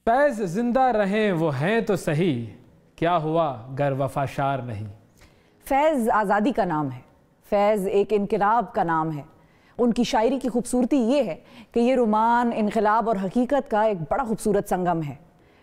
फैज़ जिंदा रहें वो हैं तो सही, क्या हुआ गर वफाशार नहीं। फैज़ आज़ादी का नाम है, फैज़ एक इनकलाब का नाम है। उनकी शायरी की खूबसूरती ये है कि ये रोमान, इनकलाब और हकीकत का एक बड़ा खूबसूरत संगम है।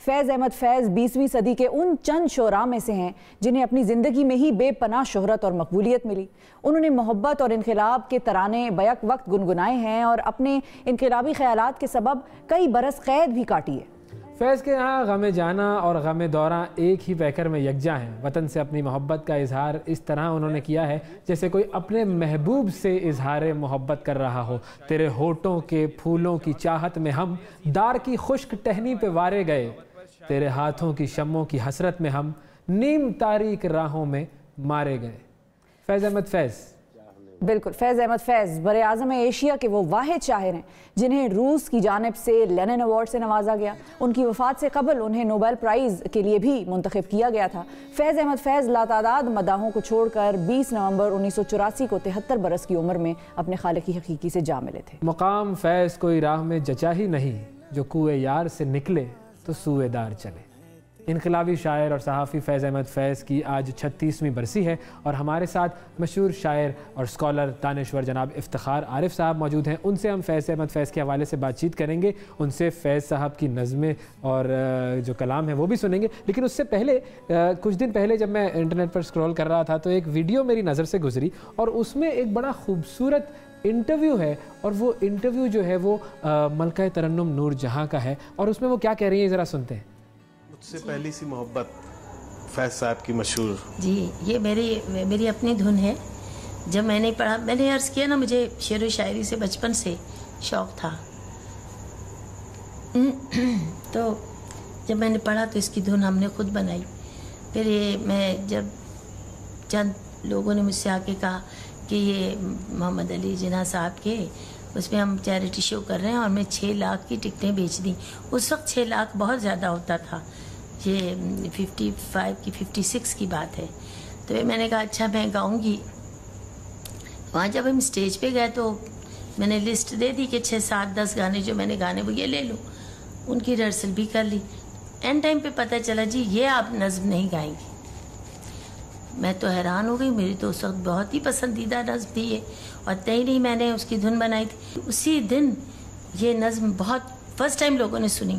फैज़ अहमद फैज़ 20वीं सदी के उन चंद शोरा में से हैं जिन्हें अपनी ज़िंदगी में ही बेपनाह शोहरत और मकबूलियत मिली। उन्होंने मोहब्बत और इनकलाब के तराने बैक वक्त गुनगुनाए हैं और अपने इनकलाबी ख्यालात के सबब कई बरस कैद भी काटी है। फैज़ के यहाँ गम जाना और गम दौरा एक ही पैकर में यकजा हैं। वतन से अपनी मोहब्बत का इजहार इस तरह उन्होंने किया है जैसे कोई अपने महबूब से इजहार मोहब्बत कर रहा हो। तेरे होठों के फूलों की चाहत में हम दार की खुश्क टहनी पे वारे गए, तेरे हाथों की शम्मों की हसरत में हम नीम तारीक राहों में मारे गए। फैज़ अहमद फैज़। बिल्कुल, फैज़ अहमद फैज़ बरे आज़म एशिया के वो वाहिद शायर हैं जिन्हें रूस की जानिब से लेनिन अवार्ड से नवाजा गया। उनकी वफ़ात से कबल उन्हें नोबेल प्राइज़ के लिए भी मुंतखब किया गया था। फैज़ अहमद फैज़ लातादाद मदाहों को छोड़कर 20 नवंबर 1984 को 73 बरस की उम्र में अपने खालिक हकीकी से जा मिले थे। मुकाम फैज़ कोई राह में जचा ही नहीं, जो कुएं यार से निकले तो सूएदार चले। इनकलाबी शायर और सहाफ़ी फैज़ अहमद फैज़ की आज 36वीं बरसी है और हमारे साथ मशहूर शायर और स्कॉलर दानिश्वर जनाब इफ्तिखार आरिफ साहब मौजूद हैं। उनसे हम फैज़ अहमद फैज़ के हवाले से बातचीत करेंगे, उनसे फैज़ साहब की नज़में और जो कलाम है वो भी सुनेंगे। लेकिन उससे पहले कुछ दिन पहले जब मैं इंटरनेट पर स्क्रॉल कर रहा था तो एक वीडियो मेरी नज़र से गुजरी और उसमें एक बड़ा खूबसूरत इंटरव्यू है और वो इंटरव्यू जो है वो मलका तरन्नुम नूर जहाँ का है और उसमें वो क्या कह रही हैं ज़रा सुनते हैं। मुझसे पहली सी मोहब्बत फैज़ साहब की मशहूर। जी, ये मेरी अपनी धुन है। जब मैंने पढ़ा, मैंने अर्ज़ किया ना, मुझे शेर व शायरी से बचपन से शौक़ था। तो जब मैंने पढ़ा तो इसकी धुन हमने खुद बनाई। फिर ये मैं जब चंद लोगों ने मुझसे आके कहा कि ये मोहम्मद अली जिन्ना साहब के उसमें हम चैरिटी शो कर रहे हैं और मैं 6 लाख की टिकटें बेच दी। उस वक्त 6 लाख बहुत ज़्यादा होता था, ये 55 की 56 की बात है। तो मैंने कहा अच्छा मैं गाऊंगी। वहाँ जब हम स्टेज पे गए तो मैंने लिस्ट दे दी कि 6, 7, 10 गाने जो मैंने गाने वो ये ले लूँ। उनकी रिहर्सल भी कर ली। एंड टाइम पे पता चला जी ये आप नज़्म नहीं गाएंगी। मैं तो हैरान हो गई, मेरी तो उस वक्त बहुत ही पसंदीदा नज़्म थी ये, और तय नहीं मैंने उसकी धुन बनाई थी। उसी दिन ये नज़्म बहुत फर्स्ट टाइम लोगों ने सुनी,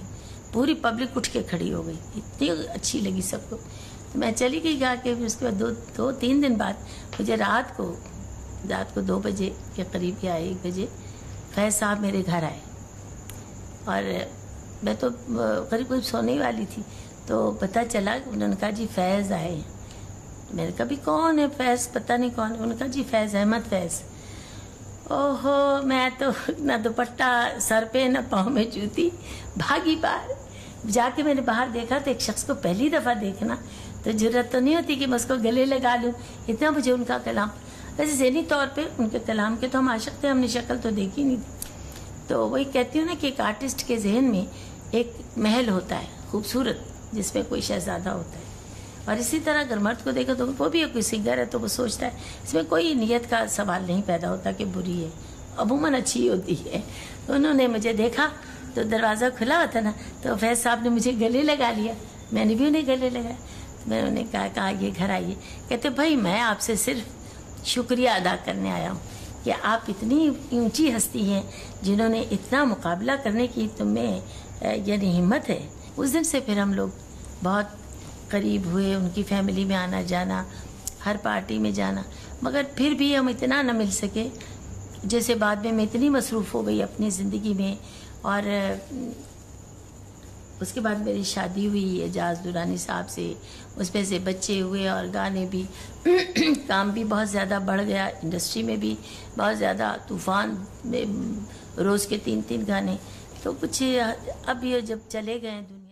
पूरी पब्लिक उठ के खड़ी हो गई, इतनी अच्छी लगी सबको। तो मैं चली गई गा के। फिर उसके बाद 2-3 दिन बाद मुझे रात को 2 बजे के करीब या 1 बजे फैज़ साहब मेरे घर आए और मैं तो करीब सोने ही वाली थी। तो पता चला, उन्होंने कहा जी फैज़ आए हैं। मैंने कहा भी कौन है फैज़, पता नहीं कौन है। उन्होंने कहा जी फैज़ अहमद फैज़। ओहो, मैं तो ना दुपट्टा सर पे ना पाँव में जूती, भागी बाहर। जाके मैंने बाहर देखा तो एक शख्स को पहली दफ़ा देखना तो जरूरत तो नहीं होती कि मैं उसको गले लगा लूँ, इतना मुझे उनका कलाम। वैसे ज़हनी तौर पे उनके कलाम के तो हम आशिक़ थे, हमने शक्ल तो देखी नहीं थी। तो वही कहती हूँ ना कि एक आर्टिस्ट के जहन में एक महल होता है खूबसूरत, जिसमें कोई शहजादा होता है। और इसी तरह अगर मर्द को देखो तो वो भी कोई सिंगर है तो वो सोचता है, इसमें कोई नियत का सवाल नहीं पैदा होता कि बुरी है, अमूमन अच्छी होती है। तो उन्होंने मुझे देखा तो दरवाज़ा खुला होता ना, तो फैज़ साहब ने मुझे गले लगा लिया, मैंने भी उन्हें गले लगाया। तो मैंने उन्हें कहा ये घर आइए। कहते भाई मैं आपसे सिर्फ शुक्रिया अदा करने आया हूँ कि आप इतनी ऊँची हस्ती हैं जिन्होंने इतना मुकाबला करने की तुम्हें यानी हिम्मत है। उस दिन से फिर हम लोग बहुत करीब हुए, उनकी फैमिली में आना जाना, हर पार्टी में जाना, मगर फिर भी हम इतना न मिल सके। जैसे बाद में मैं इतनी मसरूफ़ हो गई अपनी ज़िंदगी में, और उसके बाद मेरी शादी हुई एजाज दुरानी साहब से, उसमें से बच्चे हुए और गाने भी काम भी बहुत ज़्यादा बढ़ गया, इंडस्ट्री में भी बहुत ज़्यादा तूफ़ान में रोज़ के 3-3 गाने। तो कुछ अब ये जब चले गए दुनिया।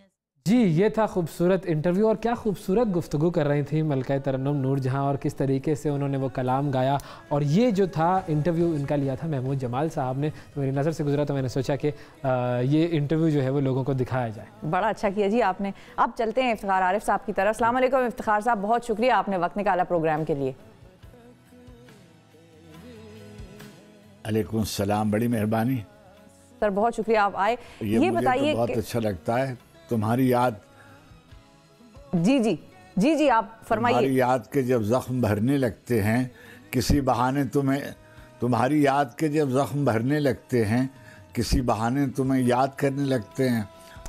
जी, ये था खूबसूरत इंटरव्यू और क्या खूबसूरत गुफ्तगू कर रही थी मलका तरन्नुम नूर जहाँ, और किस तरीके से उन्होंने वो कलाम गाया। और ये जो था इंटरव्यू इनका लिया था महमूद जमाल साहब ने, तो मेरी नज़र से गुजरा तो मैंने सोचा कि ये इंटरव्यू जो है वो लोगों को दिखाया जाए। बड़ा अच्छा किया जी आपने। अब चलते हैं इफ्तिखार आरिफ साहब की तरफ। अस्सलाम वालेकुम इफ्तिखार साहब, बहुत शुक्रिया आपने वक्त निकाला प्रोग्राम के लिए। अलैकुम सलाम, बड़ी मेहरबानी सर, बहुत शुक्रिया आप आए। ये बताइए, तो बहुत अच्छा लगता है तुम्हारी याद जी जी जी जी, आप फरमाइए। तुम्हारी याद के जब जख्म भरने लगते हैं किसी बहाने तुम्हारी याद के जब जख्म भरने लगते हैं किसी बहाने तुम्हें याद करने लगते हैं।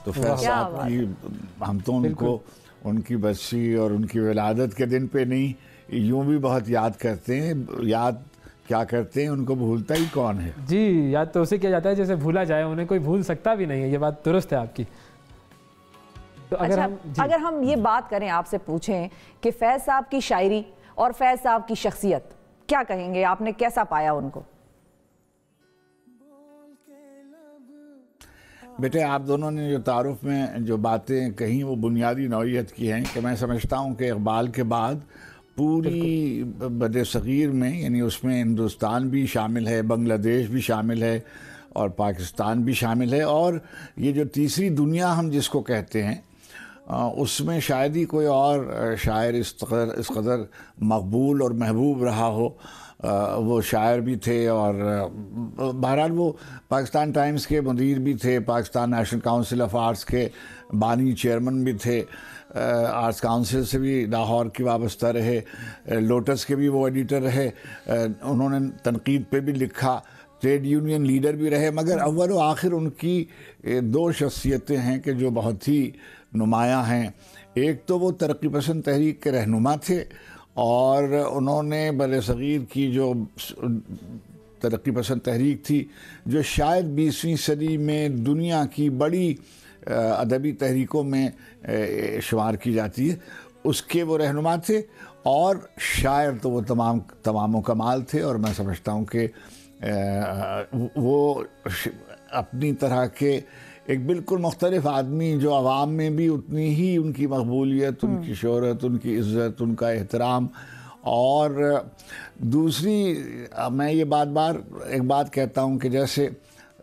तो फैज साहब की हम तो उनको उनकी बरसी और उनकी विलादत के दिन पे नहीं, यूं भी बहुत याद करते हैं। याद क्या करते हैं, उनको भूलता ही कौन है। जी, याद तो उसे किया जाता है जैसे भूला जाए, उन्हें कोई भूल सकता भी नहीं है। ये बात दुरुस्त है आपकी। तो अगर हम ये बात करें, आपसे पूछें कि फैज़ साहब की शायरी और फैज़ साहब की शख्सियत, क्या कहेंगे, आपने कैसा पाया उनको? बेटे, आप दोनों ने जो तारुफ में जो बातें कही वो बुनियादी नौइयत की हैं कि मैं समझता हूँ कि इक़बाल के बाद पूरी बद-ए-सग़ीर में, यानी उसमें हिंदुस्तान भी शामिल है, बांग्लादेश भी शामिल है और पाकिस्तान भी शामिल है, और ये जो तीसरी दुनिया हम जिसको कहते हैं उसमें शायद ही कोई और शायर इस कदर मकबूल और महबूब रहा हो। वो शायर भी थे और बहरहाल वो पाकिस्तान टाइम्स के मुदीर भी थे, Pakistan national council of arts के बानी चेयरमैन भी थे, आर्ट्स काउंसिल से भी लाहौर की वाबस्ता रहे, लोटस के भी वो एडिटर रहे, उन्होंने तनकीद पे भी लिखा, ट्रेड यूनियन लीडर भी रहे। मगर अव्वल व आखिर उनकी दो शख्सियतें हैं कि जो बहुत ही नुमायाँ हैं। एक तो वो तरक्की पसंद तहरीक के रहनुमा थे और उन्होंने बर-ए-सग़ीर की जो तरक्की पसंद तहरीक थी, जो शायद 20वीं सदी में दुनिया की बड़ी अदबी तहरीकों में शुमार की जाती है, उसके वो रहनुमा थे। और शायर तो वो तमाम कमाल थे, और मैं समझता हूँ कि वो अपनी तरह के एक बिल्कुल मुख्तलिफ आदमी, जो आवाम में भी उतनी ही उनकी मकबूलियत, उनकी शोहरत, उनकी इज़्ज़त, उनका एहतराम। और दूसरी, मैं ये एक बात कहता हूँ कि जैसे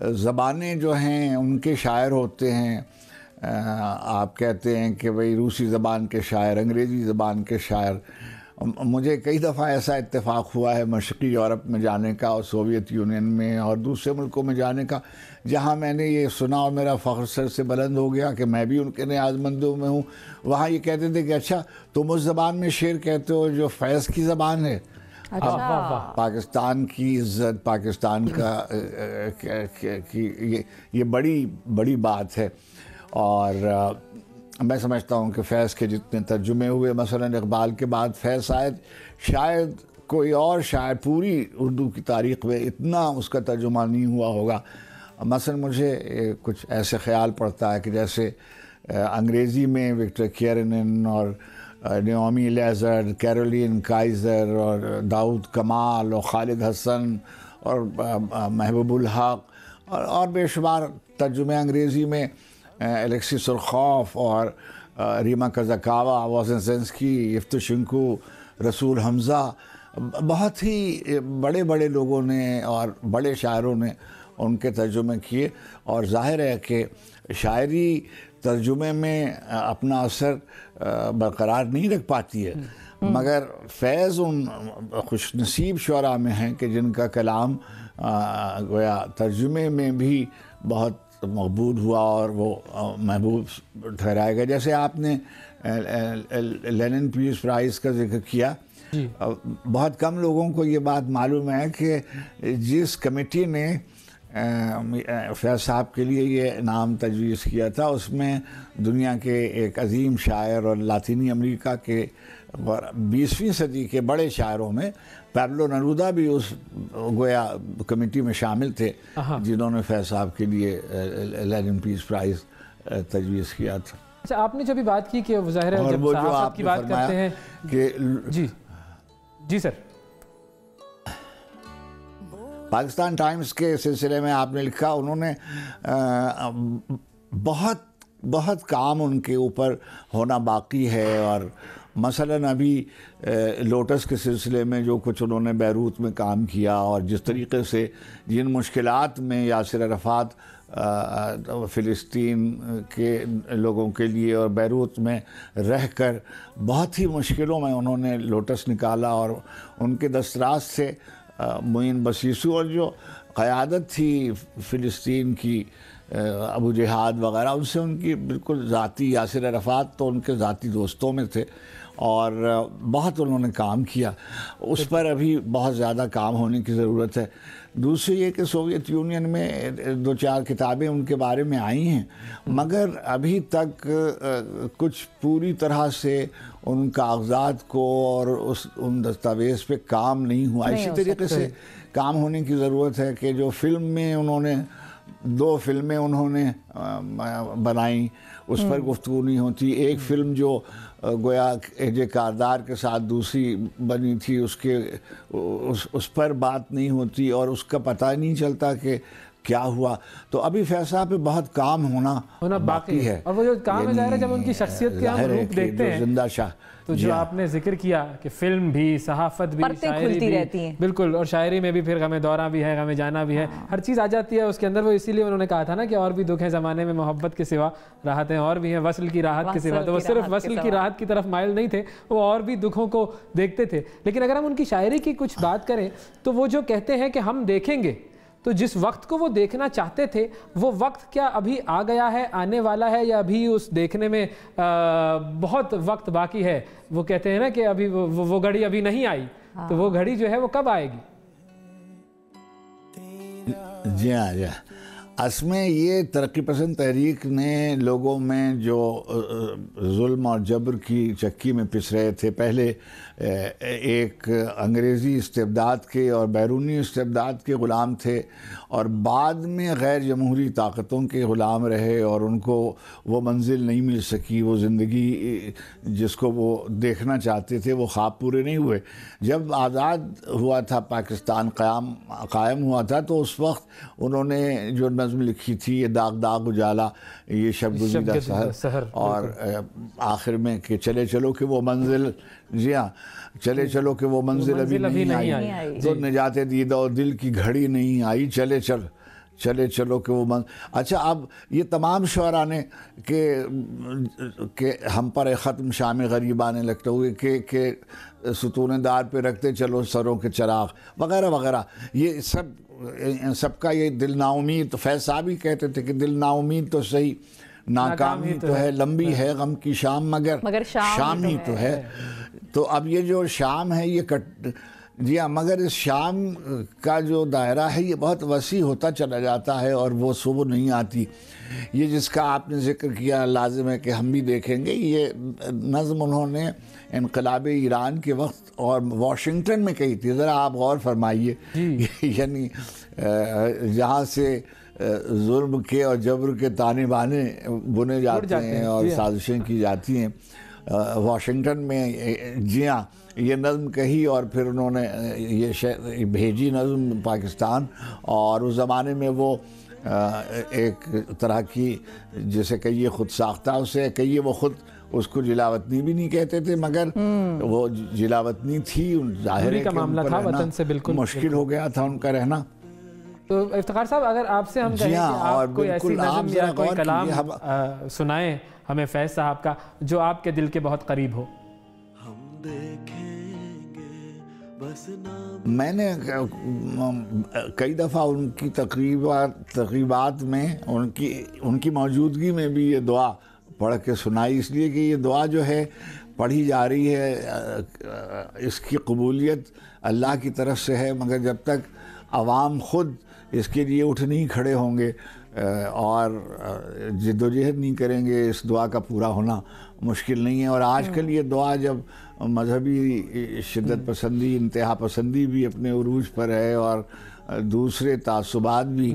ज़बानें जो हैं उनके शायर होते हैं, आप कहते हैं कि भाई रूसी ज़बान के शायर, अंग्रेज़ी ज़बान के शायर। मुझे कई दफ़ा ऐसा इत्तेफाक हुआ है मशरक़ी यूरोप में जाने का और सोवियत यूनियन में और दूसरे मुल्कों में जाने का, जहाँ मैंने ये सुना और मेरा फ़ख्र सर से बुलंद हो गया कि मैं भी उनके न्याज़मंदों में हूँ। वहाँ ये कहते थे कि अच्छा तुम उस ज़बान में शेर कहते हो जो फैज़ की ज़बान है। अच्छा। पाकिस्तान की इज़्ज़त, पाकिस्तान का ये बड़ी बात है। और मैं समझता हूँ कि फैज़ के जितने तर्जुमे हुए, मसलन इक़बाल के बाद फैज़ शायद कोई और शायर पूरी उर्दू की तारीख़ में इतना उसका तर्जुमा नहीं हुआ होगा। मसलन मुझे कुछ ऐसे ख़्याल पड़ता है कि जैसे अंग्रेज़ी में विक्टर केरनन और नेओमी लेज़र, कैरोलिन काइज़र और दाऊद कमाल और खालिद हसन और महबूबुल हक और बेशुमार तर्जुमे अंग्रेज़ी में, एलेक्सी सुरखौफ और रीमा कज़ाकावा, वॉज़ेंसेंस्की, इफ्तशिंकू, रसूल हमज़ा, बहुत ही बड़े लोगों ने और बड़े शायरों ने उनके तर्जुमे किए। और ज़ाहिर है कि शायरी तर्जुमे में अपना असर बरकरार नहीं रख पाती है, मगर फैज़ उन खुशनसीब शुअरा में हैं कि जिनका कलाम गोया तर्जुमे में भी बहुत मकबूल हुआ और वो महबूब ठहराया गया। जैसे आपने लेनिन पीस प्राइज़ का जिक्र किया, बहुत कम लोगों को ये बात मालूम है कि जिस कमेटी ने फैज़ साहब के लिए ये नाम तजवीज़ किया था, उसमें दुनिया के एक अजीम शायर और लातीनी अमेरिका के 20वीं सदी के बड़े शायरों में पैब्लो नेरूदा भी उस गोया कमेटी में शामिल थे जिन्होंने फैज़ साहब के लिए लेनिन पीस प्राइज़ तजवीज़ किया था। अच्छा, आपने जो भी बात की कि ज़ाहिर है जब सहाफ़त की बात करते हैं कि जी सर, पाकिस्तान टाइम्स के सिलसिले में आपने लिखा, उन्होंने बहुत काम उनके ऊपर होना बाकी है। और मसलन अभी लोटस के सिलसिले में जो कुछ उन्होंने बैरूत में काम किया और जिस तरीक़े से जिन मुश्किलात में यासिर अरफ़ात फ़िलिस्तीन के लोगों के लिए और बैरूत में रहकर बहुत ही मुश्किलों में उन्होंने लोटस निकाला, और उनके दस्तराज से मुइन बसीसू और जो क़यादत थी फ़िलिस्तीन की ابو جہاد وغیرہ، ان سے ان کی بالکل ذاتی، یاسر عرفات تو ان کے ذاتی دوستوں میں تھے اور بہت انہوں نے کام کیا. اس پر ابھی بہت زیادہ کام ہونے کی ضرورت ہے. دوسری یہ کہ سوویت یونین میں 2-4 کتابیں ان کے بارے میں آئی ہیں، مگر ابھی تک کچھ پوری طرح سے ان کاغذات کو اور ان دستاویز پہ کام نہیں ہوا. اسی طریقے سے کام ہونے کی ضرورت ہے کہ جو فلم میں انہوں نے 2 فلمیں انہوں نے بنائیں، اس پر گفتگو نہیں ہوتی. ایک فلم جو گویا اے کاردار کے ساتھ دوسری بنی تھی، اس پر بات نہیں ہوتی اور اس کا پتہ نہیں چلتا کہ کیا ہوا. تو ابھی فیض صاحب پہ بہت کام ہونا باقی ہے. اور وہ جو کام ہے ظاہر ہے جب ان کی شخصیت کے ہم روپ دیکھتے ہیں، زندہ شاہ، تو جو آپ نے ذکر کیا کہ فلم بھی، صحافت بھی، شاعری بھی، بالکل، اور شاعری میں بھی پھر غم دوراں بھی ہے، غم جانا بھی ہے، ہر چیز آ جاتی ہے اس کے اندر. وہ اسی لیے انہوں نے کہا تھا نا کہ اور بھی دکھ ہیں زمانے میں، محبت کے سوا راحتیں اور بھی ہیں، وصل کی راحت کے سوا. تو وہ صرف وصل کی راحت کی طرف مائل نہیں تھے، وہ اور بھی دکھوں کو دیکھتے تھے. لیکن اگر ہم ان کی شاعری کی کچھ بات کریں تو وہ جو کہتے ہیں کہ ہم دیکھیں گے، تو جس وقت کو وہ دیکھنا چاہتے تھے وہ وقت کیا ابھی آ گیا ہے، آنے والا ہے، یا ابھی اس دیکھنے میں بہت وقت باقی ہے؟ وہ کہتے ہیں نا کہ ابھی وہ گھڑی ابھی نہیں آئی، تو وہ گھڑی جو ہے وہ کب آئے گی؟ جی ہاں، جی ہاں. اصل میں یہ ترقی پسند تحریک نے لوگوں میں جو ظلم اور جبر کی چکی میں پس رہے تھے، پہلے ایک انگریزی استبداد کے اور بیرونی استبداد کے غلام تھے، اور بعد میں غیر جمہوری طاقتوں کے غلام رہے، اور ان کو وہ منزل نہیں مل سکی، وہ زندگی جس کو وہ دیکھنا چاہتے تھے وہ خواب پورے نہیں ہوئے. جب آزاد ہوا تھا پاکستان، قائم ہوا تھا، تو اس وقت انہوں نے جو نظم لکھی تھی، یہ داغ داغ اجالا، یہ شب گزیدہ سحر، اور آخر میں کہ چلے چلو کہ وہ منزل، جی ہاں، چلے چلو کہ وہ منزل ابھی نہیں آئی، تو نجات دیدہ اور دل کی گھڑی نہیں آئی، چلے چلو کہ وہ اچھا. اب یہ تمام شعراء نے کہ ہم پر ختم شام غریب آنے لگتے ہوئے، کہ ستون دار پہ رکھتے چلو سروں کے چراغ وغیرہ وغیرہ، یہ سب کا یہ دل نا امید. فیض صاحب ہی کہتے تھے کہ دل نا امید تو صحیح، ناکامی تو ہے، لمبی ہے غم کی شام مگر شام ہی تو ہے. تو اب یہ جو شام ہے یہ جی ہاں، مگر اس شام کا جو دائرہ ہے یہ بہت وسیع ہوتا چلا جاتا ہے اور وہ صبح نہیں آتی. یہ جس کا آپ نے ذکر کیا، لازم ہے کہ ہم بھی دیکھیں گے. یہ نظم انہوں نے انقلاب ایران کے وقت اور واشنگٹن میں کہی تھی. ذرا آپ غور فرمائیے، یعنی جہاں سے ظلم کے اور جبر کے تانے بانے بنے جاتے ہیں اور سازشیں کی جاتی ہیں، واشنگٹن میں، جی ہاں، یہ نظم کہی اور پھر انہوں نے یہ بھیجی نظم پاکستان. اور اس زمانے میں وہ ایک طرح کی جسے کہیے خود ساختہ، اسے کہیے وہ خود اس کو جلاوطنی بھی نہیں کہتے تھے، مگر وہ جلاوطنی تھی. ظاہر ہے کہ ان پر رہنا مشکل ہو گیا تھا ان کا رہنا. تو افتخار صاحب، اگر آپ سے ہم کہیں کہ آپ کوئی ایسی نظم یا کوئی کلام سنائیں ہمیں فیض صاحب کا جو آپ کے دل کے بہت قریب ہو. میں نے کئی دفعہ ان کی تقریبات میں ان کی موجودگی میں بھی یہ دعا پڑھ کے سنائی، اس لیے کہ یہ دعا جو ہے پڑھی جا رہی ہے، اس کی قبولیت اللہ کی طرف سے ہے، مگر جب تک عوام خود اس کے لیے اٹھ نہیں کھڑے ہوں گے اور جد و جہد نہیں کریں گے، اس دعا کا پورا ہونا مشکل نہیں ہے. اور آج کل یہ دعا جب مذہبی شدت پسندی، انتہا پسندی بھی اپنے عروج پر ہے اور دوسرے تعصبات بھی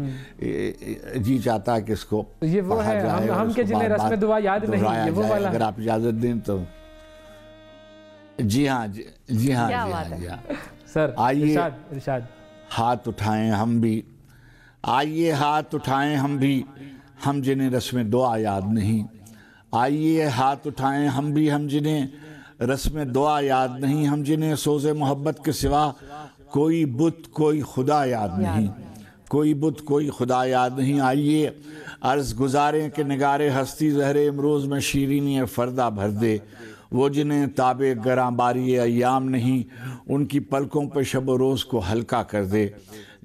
جی چاہتا ہے کہ اس کو یہ وہ ہے ہم کے جنہیں رسم دعا یاد نہیں، یہ وہ والا. اگر آپ اجازت دیں تو. جی ہاں، جی ہاں، جی ہاں سر. آئیے ارشاد. ہاتھ اٹھائیں ہم بھی، آئیے ہاتھ اٹھائیں ہم بھی، ہم جنہیں رسم دعا یاد نہیں. آئیے ہاتھ اٹھائیں ہم بھی، ہم جنہیں رسم دعا یاد نہیں، ہم جنہیں سوز محبت کے سوا کوئی بت کوئی خدا یاد نہیں، کوئی بت کوئی خدا یاد نہیں. آئیے عرض گزاریں کہ نگار ہستی زہر امروز میں شیرینی فردہ بھر دے. وہ جنہیں تاب گراں باری ایام نہیں، ان کی پلکوں پہ شب و روز کو ہلکا کر دے.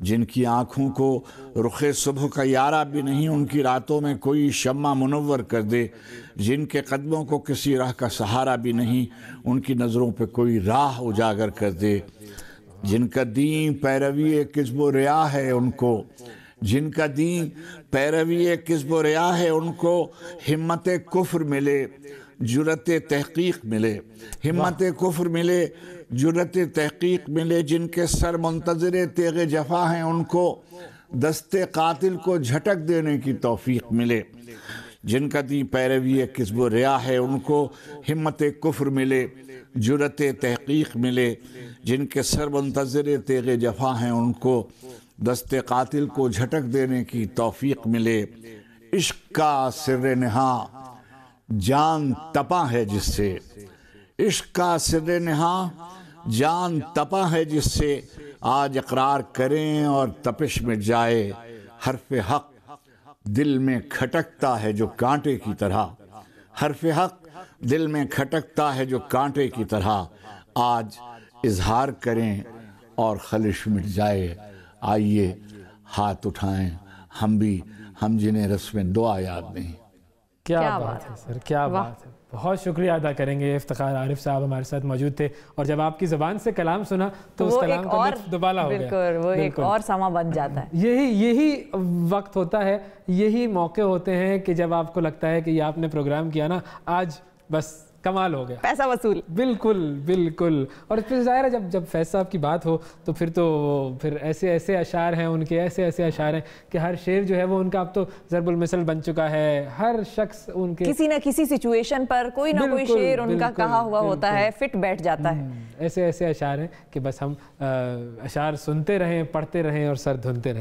جن کی آنکھوں کو رخ صبح کا یارہ بھی نہیں ان کی راتوں میں کوئی شمع منور کر دے، جن کے قدموں کو کسی راہ کا سہارا بھی نہیں ان کی نظروں پہ کوئی راہ اجاگر کر دے، جن کا دین پیروی کذب و ریا ہے ان کو، جن کا دین پیروی کذب و ریا ہے ان کو ہمت کفر ملے، جرت تحقیق ملے، ہمت کفر ملے، جرت تحقیق ملے، جن کے سر منتظر تیغ جفا ہیں ان کو دست قاتل کو جھٹک دینے کی توفیق ملے، جن کا دین پیروی کذب و ریا ہے ان کو ہمت کفر ملے، جرت تحقیق ملے، جن کے سر منتظر تیغ جفا ہیں ان کو دست قاتل کو جھٹک دینے کی توفیق ملے۔ عشق کا سر نہاں جان تپا ہے جس سے، عشق کا سر نہاں جان تپا ہے جس سے، آج اقرار کریں اور تپش میں جائے، حرف حق دل میں کھٹکتا ہے جو کانٹے کی طرح، حرف حق دل میں کھٹکتا ہے جو کانٹے کی طرح، آج اظہار کریں اور خلش مٹ جائے، آئیے ہاتھ اٹھائیں ہم جنہیں رسم دعا یاد نہیں۔ کیا بات ہے سر، کیا بات ہے، بہت شکریہ ادا کریں گے افتخار عارف صاحب ہمارے ساتھ موجود تھے، اور جب آپ کی زبان سے کلام سنا تو اس کلام کا لطف دوبالا ہو گیا، بالکل وہ ایک اور سما بن جاتا ہے۔ یہی وقت ہوتا ہے، یہی موقع ہوتے ہیں کہ جب آپ کو لگتا ہے کہ یہ آپ نے پروگرام کیا نا آج بس کمال ہو گیا، پیسہ وصول۔ بالکل بالکل۔ اور پھر ظاہر ہے جب فیض صاحب کی بات ہو تو پھر ایسے اشعار ہیں ان کے، ایسے اشعار ہیں کہ ہر شعر جو ہے وہ ان کا اب تو ضرب المثل بن چکا ہے، ہر شخص ان کے کسی نہ کسی سچویشن پر کوئی نہ کوئی شعر ان کا کہا ہوا ہوتا ہے، فٹ بیٹھ جاتا ہے۔ ایسے اشعار ہیں کہ بس ہم اشعار سنتے رہیں، پڑھتے رہیں اور سر دھنتے رہیں۔